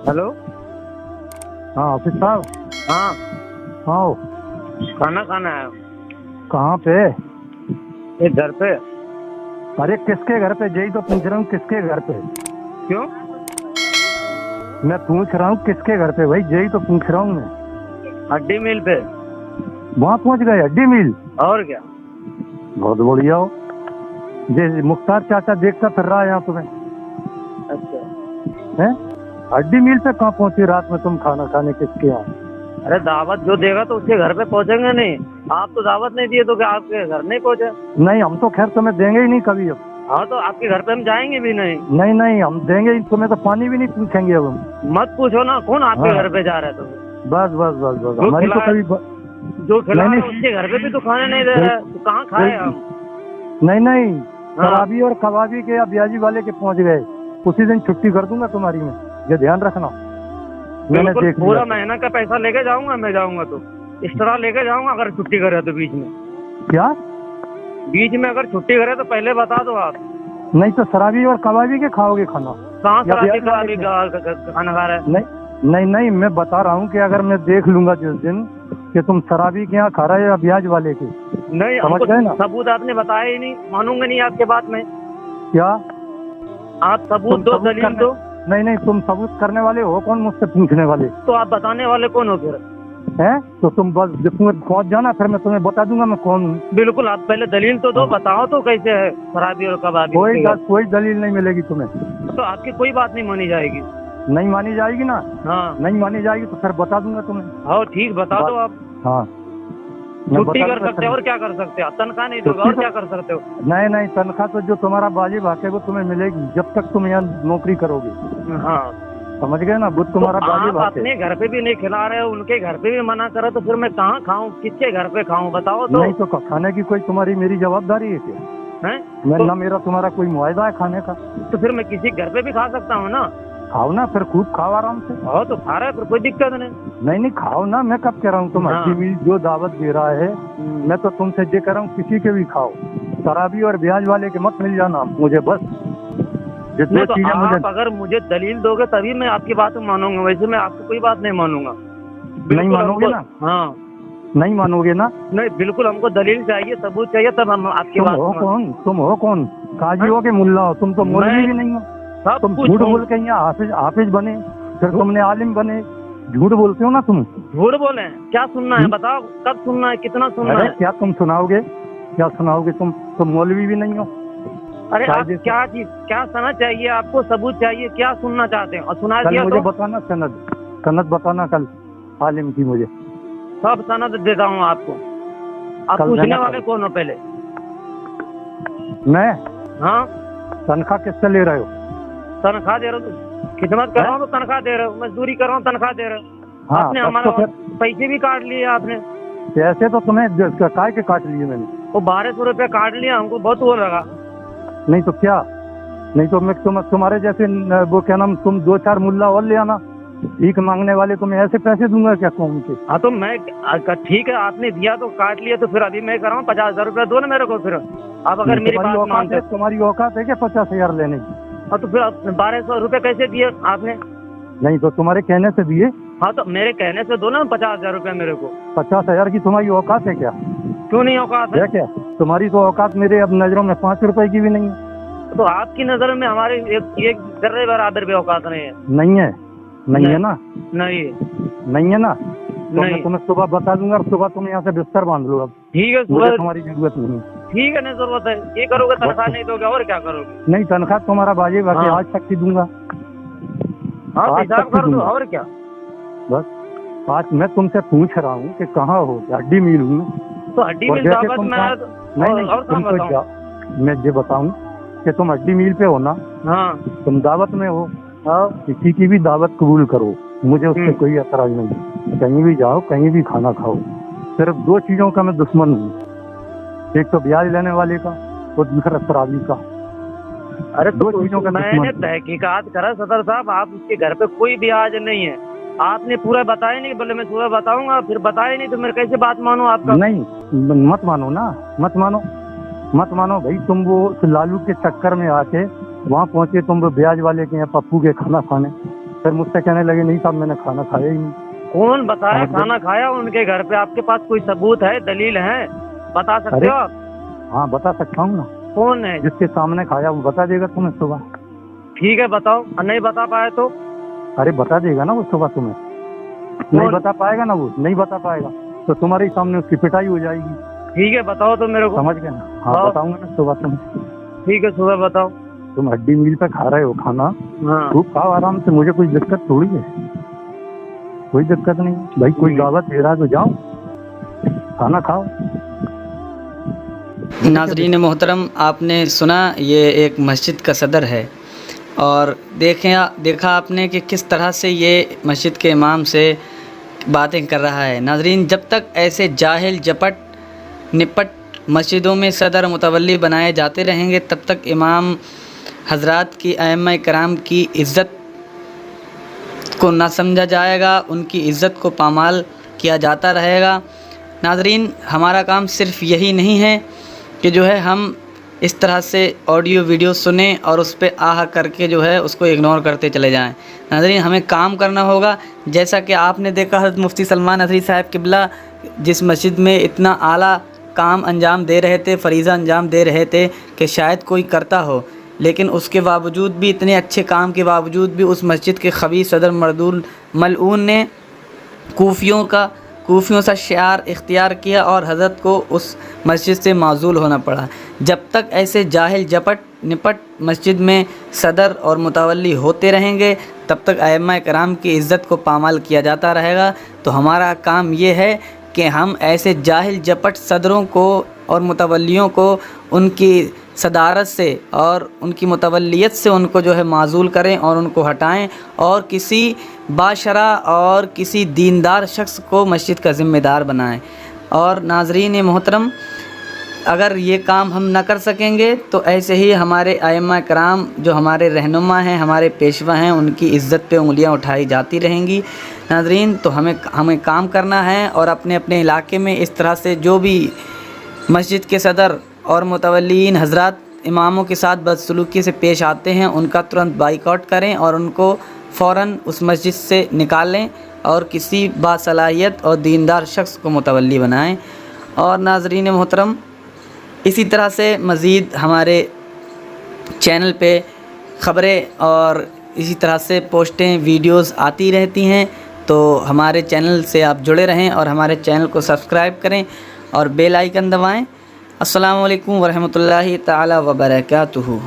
Hello. हाँ office साहब। हाँ हाँ खाना खाना है। कहाँ पे? एक घर पे। अरे किसके घर पे? यही तो पूछ रहा हूँ, किसके घर पे? क्यों? मैं पूछ रहा हूँ किसके घर पे भाई, यही तो पूछ रहा हूँ मैं। हड्डी मिल पे। वहाँ पहुँच गए हड्डी मिल? और क्या। बहुत बढ़िया हो। ये मुख्तार चाचा देखता फिर रहा है यहाँ तुम्हें अच्छा। है। हड्डी मिल पे कहाँ पहुँचे रात में तुम खाना खाने किसके यहाँ? अरे दावत जो देगा तो उसके घर पे पहुंचेंगे नहीं। आप तो दावत नहीं दिए तो क्या आपके घर नहीं पहुंचे? नहीं हम तो खैर तुम्हें देंगे ही नहीं कभी अब। हाँ तो आपके घर पे हम जाएंगे भी नहीं। नहीं नहीं हम देंगे ही तुम्हें, तो पानी भी नहीं पूछेंगे अब हम। मत पूछो ना, कौन आपके हाँ। घर पे जा रहा है? तो बस बस बस बस जो हमारी तो खिलाए- कभी जो खिला नहीं, रहा है, उसके घर पे भी तो खाने नहीं दे रहा है, तो कहाँ खाए हम? नहीं नहीं हाँ। शराबी और कबाबी के या ब्याजी वाले के पहुंच गए, उसी दिन छुट्टी कर दूंगा तुम्हारी में, ये ध्यान रखना। मैंने बिल्कुल देख पूरा लिया। महीना का पैसा लेके जाऊंगा। मैं जाऊंगा तो एक्स्ट्रा लेके जाऊंगा अगर छुट्टी करे तो बीच में। क्या? बीच में अगर छुट्टी करे तो पहले बता दो आप। नहीं तो शराबी और कबाबी के खाओगे खाना? कहाँ या शराबी ब्याज वाले खाना खा रहे हैं? नहीं नहीं नहीं मैं बता रहा हूँ कि अगर मैं देख लूंगा जिस दिन कि तुम शराबी के यहाँ खा रहे हो या ब्याज वाले के। नहीं समझ हमको गए ना? सबूत आपने बताया ही नहीं, मानूंगा नहीं आपके बात में। क्या आप सबूत तुम दो, सबूत दलील करने- दो। नहीं नहीं तुम सबूत करने वाले हो कौन, मुझसे पूछने वाले तो आप बताने वाले कौन हो फिर? हैं? तो तुम बस तुम्हें पहुंच जाना, फिर मैं तुम्हें बता दूंगा मैं कौन हूँ। बिल्कुल आप पहले दलील तो दो, बताओ तो कैसे है शराबी और कबाबी? कोई दलील नहीं मिलेगी तुम्हें। तो आपकी कोई बात नहीं मानी जाएगी। नहीं मानी जाएगी ना? हाँ नहीं मानी जाएगी तो फिर बता दूंगा तुम्हें। हाँ ठीक, बता दो आप। हाँ मैं छुट्टी बता कर दूंगा सकते हो फिर। और क्या कर सकते हो? तनख्वाह नहीं दोगे और क्या कर सकते हो? नहीं नहीं तनख्वाह तो जो तुम्हारा वाजिब हक है वो तुम्हें मिलेगी जब तक तुम यहाँ नौकरी करोगे। हाँ समझ गए ना? वो तुम्हारा तो वाजिब आप हक है। अपने घर पे भी नहीं खिला रहे हो, उनके घर पे भी मना करो, तो फिर मैं कहाँ खाऊं? किसके घर पे खाऊं बताओ तो। नहीं तो खाने की कोई तुम्हारी मेरी जवाबदारी है क्या? हैं? मैं तो, ना मेरा तुम्हारा कोई मुआयदा है खाने का? तो फिर मैं किसी घर पे भी खा सकता हूँ ना? खाओ ना फिर, खूब खाओ आराम से। हाँ तो खा रहा है, फिर कोई दिक्कत नहीं। नहीं नहीं खाओ ना, मैं कब कह रहा हूँ तुम हाँ। हड्डी मिल जो दावत दे रहा है, मैं तो तुमसे ये कह रहा हूँ किसी के भी खाओ, शराबी और ब्याज वाले के मत मिल जाना मुझे बस। जितनी नहीं तो चीजें मुझे आप अगर मुझे दलील दोगे तभी मैं आपकी बात मानूंगा, वैसे मैं आपकी कोई बात नहीं मानूंगा। नहीं बिल्कुल मानोगे हमको- ना? हाँ नहीं मानोगे ना? नहीं, बिल्कुल हमको दलील चाहिए, सबूत चाहिए, तब हम आपकी तुम बात हो मान- कौन? तुम हो कौन? काजी हो के मुल्ला हो? तुम तो मौलवी मैं- भी नहीं हो। सब तुम कुछ झूठ हूँ। बोल के यहाँ हाफिज बने, फिर तुमने आलिम बने। झूठ बोलते हो ना तुम। झूठ बोले? क्या सुनना है बताओ, कब सुनना है, कितना सुनना अरे है? क्या तुम सुनाओगे? क्या सुनाओगे तुम? तुम मौलवी भी नहीं हो। अरे आप कायदे से- क्या चीज, क्या सनद चाहिए आपको, सबूत चाहिए, क्या सुनना चाहते हैं? और सुना कल दिया मुझे तो बताना सनद बताना कल आलिम की मुझे। सब सनद देता हूँ आपको। आप कल पूछने देना वाले कल। कौन हो पहले? मैं हाँ तनख्वाह किससे ले रहे हो? तनख्वाह दे रहे हो तो खिदमत कर रहा हूँ तो तनख्वाह दे रहे हो, मजदूरी कर रहा हूँ तनख्वाह दे रहे हो। हाँ, आपने बस हमारा तो फिर पैसे भी काट लिए आपने। पैसे तो तुम्हें काय के काट लिए मैंने। वो 1200 रुपये काट लिया, हमको बहुत वो लगा। नहीं तो क्या? नहीं तो मैं तुम्हारे जैसे वो क्या नाम, तुम 2-4 मुल्ला और ले आना, भीख मांगने वाले तुम्हें ऐसे पैसे दूंगा क्या कौन के? हाँ तो मैं ठीक है, आपने दिया तो काट लिया, तो फिर अभी मैं कर रहा हूँ 50,000 रुपया दो ना मेरे को। फिर आप अगर मेरी बात मानते हो तुम्हारी औकात है क्या 50,000 लेने की? हाँ तो फिर 1200 रुपये कैसे दिए आपने? नहीं तो तुम्हारे कहने से दिए। हाँ तो मेरे कहने से दो ना 50,000 रुपया मेरे को। 50,000 की तुम्हारी औकात है क्या? क्यों नहीं औकात है? है क्या? तुम्हारी तो औकात मेरे अब नजरों में 5 रुपए की भी नहीं है। तो आपकी नजर में हमारे एक जर्रे बराबर भी औकात नहीं है। नहीं है? नहीं है ना? नहीं नहीं है ना? तो नहीं। मैं तुम्हें सुबह बता दूंगा और सुबह तुम यहाँ से बिस्तर बांध लो। अब ठीक है, मुझे सुबह तुम्हारी जरूरत नहीं। ठीक है, नहीं जरूरत है। ये करोगे तनख्वाह नहीं दोगे और क्या करोगे? नहीं तनख्वाह तुम्हारा वाजिब है, हाँ। आज तक की दूंगा। हाँ तो आज हिसाब तक कर दो दूंगा। और क्या। बस आज मैं तुमसे पूछ रहा हूँ कि कहाँ हो? हड्डी मिल हूँ मैं। तो हड्डी और मिल जैसे दावत तुम में कहा- नहीं और कहाँ तुमको बताऊँ? मैं ये बताऊँ कि तुम हड्डी मिल पे हो ना, हाँ तुम दावत में हो, हाँ किसी की भी दावत कबूल करो, मुझे उससे हम्म। कोई एतराज नहीं। कहीं भी जाओ, कहीं भी खाना खाओ, सिर्फ 2 चीजों का मैं दुश्मन हूँ, एक तो ब्याज लेने वाले का और दूसरा शराबी का। अरे 2 तो चीजों का मैंने दुश्मन। तहकीकात करा सदर साहब, आप उसके घर पे कोई भी आज नहीं है। आपने पूरा बताया नहीं, बोले मैं सुबह बताऊंगा, फिर बताया नहीं, तो मैं कैसे बात मानूं आपका? नहीं मत मानो ना, मत मानो भाई। तुम वो लालू के चक्कर में आके वहाँ पहुँचे, तुम वो ब्याज वाले के यहाँ पप्पू के खाना खाने। फिर मुझसे कहने लगे नहीं साहब मैंने खाना खाया ही नहीं। कौन बताया समझ गए? खाना खाया उनके घर पे? आपके पास कोई सबूत है, दलील है, बता सकते अरे हो आप? हाँ बता सकता हूँ ना, कौन है? जिसके सामने खाया वो बता देगा तुम्हें सुबह। ठीक है बताओ, और नहीं बता पाए तो? अरे बता देगा ना वो सुबह तुम्हें। नहीं बता पाएगा ना, वो नहीं बता पाएगा तो तुम्हारे ही सामने उसकी पिटाई हो जाएगी। ठीक है बताओ तो मेरे को। समझ गए ना? हाँ हाँ। बताऊंगा ना सुबह तुम्हें। ठीक है सुबह बताओ। तुम हड्डी मील पे खा रहे हो खाना, हाँ खूब खाओ आराम से, मुझे कोई दिक्कत थोड़ी है, कोई दिक्कत नहीं भाई। कोई दावत दे रहा है तो जाओ खाना खाओ। नाज़रीन मोहतरम, आपने सुना ये एक मस्जिद का सदर है और देखा आपने कि किस तरह से ये मस्जिद के इमाम से बातें कर रहा है। नाज़रीन, जब तक ऐसे जाहिल झपट निपट मस्जिदों में सदर मुतवल्ली बनाए जाते रहेंगे तब तक इमाम हज़रात की अइम्मा कराम की इज़्ज़त को ना समझा जाएगा, उनकी इज़्ज़त को पामाल किया जाता रहेगा। नाज़रीन, हमारा काम सिर्फ़ यही नहीं है कि जो है हम इस तरह से ऑडियो वीडियो सुने और उस पर आह करके जो है उसको इग्नोर करते चले जाएं। नाज़रीन, हमें काम करना होगा। जैसा कि आपने देखा हज़रत मुफ्ती सलमान नदवी साहब क़िबला जिस मस्जिद में इतना आला काम अंजाम दे रहे थे, फ़रीज़ा अंजाम दे रहे थे कि शायद कोई करता हो, लेकिन उसके बावजूद भी, इतने अच्छे काम के बावजूद भी उस मस्जिद के खबीस सदर मरदूल मलऊन ने कूफियों सा शिआर इख्तियार किया और हज़रत को उस मस्जिद से माज़ूल होना पड़ा। जब तक ऐसे जाहिल झपट निपट मस्जिद में सदर और मुतवल्ली होते रहेंगे तब तक अइम्मा कराम की इज़्ज़त को पामाल किया जाता रहेगा। तो हमारा काम ये है कि हम ऐसे जाहिल झपट सदरों को और मुतवल्लियों को उनकी सदारत से और उनकी मुतवल्लियत से उनको जो है माज़ूल करें और उनको हटाएं और किसी बाशरा और किसी दीनदार शख्स को मस्जिद का ज़िम्मेदार बनाएं। और नाज़रीन मोहतरम, अगर ये काम हम न कर सकेंगे तो ऐसे ही हमारे अइम्मा कराम जो हमारे रहनुमा हैं, हमारे पेशवा हैं, उनकी इज़्ज़त पे उंगलियां उठाई जाती रहेंगी। नाज़रीन, तो हमें काम करना है और अपने अपने इलाके में इस तरह से जो भी मस्जिद के सदर और मुतवल्लीन हज़रात इमामों के साथ बदसलूकी से पेश आते हैं उनका तुरंत बाइकआउट करें और उनको फ़ौरन उस मस्जिद से निकालें और किसी बासलाहियत और दीनदार शख्स को मुतवल्ली बनाएं। और नाज़रीन मोहतरम, इसी तरह से मज़ीद हमारे चैनल पे ख़बरें और इसी तरह से पोस्टें वीडियोस आती रहती हैं, तो हमारे चैनल से आप जुड़े रहें और हमारे चैनल को सब्सक्राइब करें और बेल आइकन दबाएं। अस्सलामु अलैकुम वरहमतुल्लाहि ताला व बरकातुहू।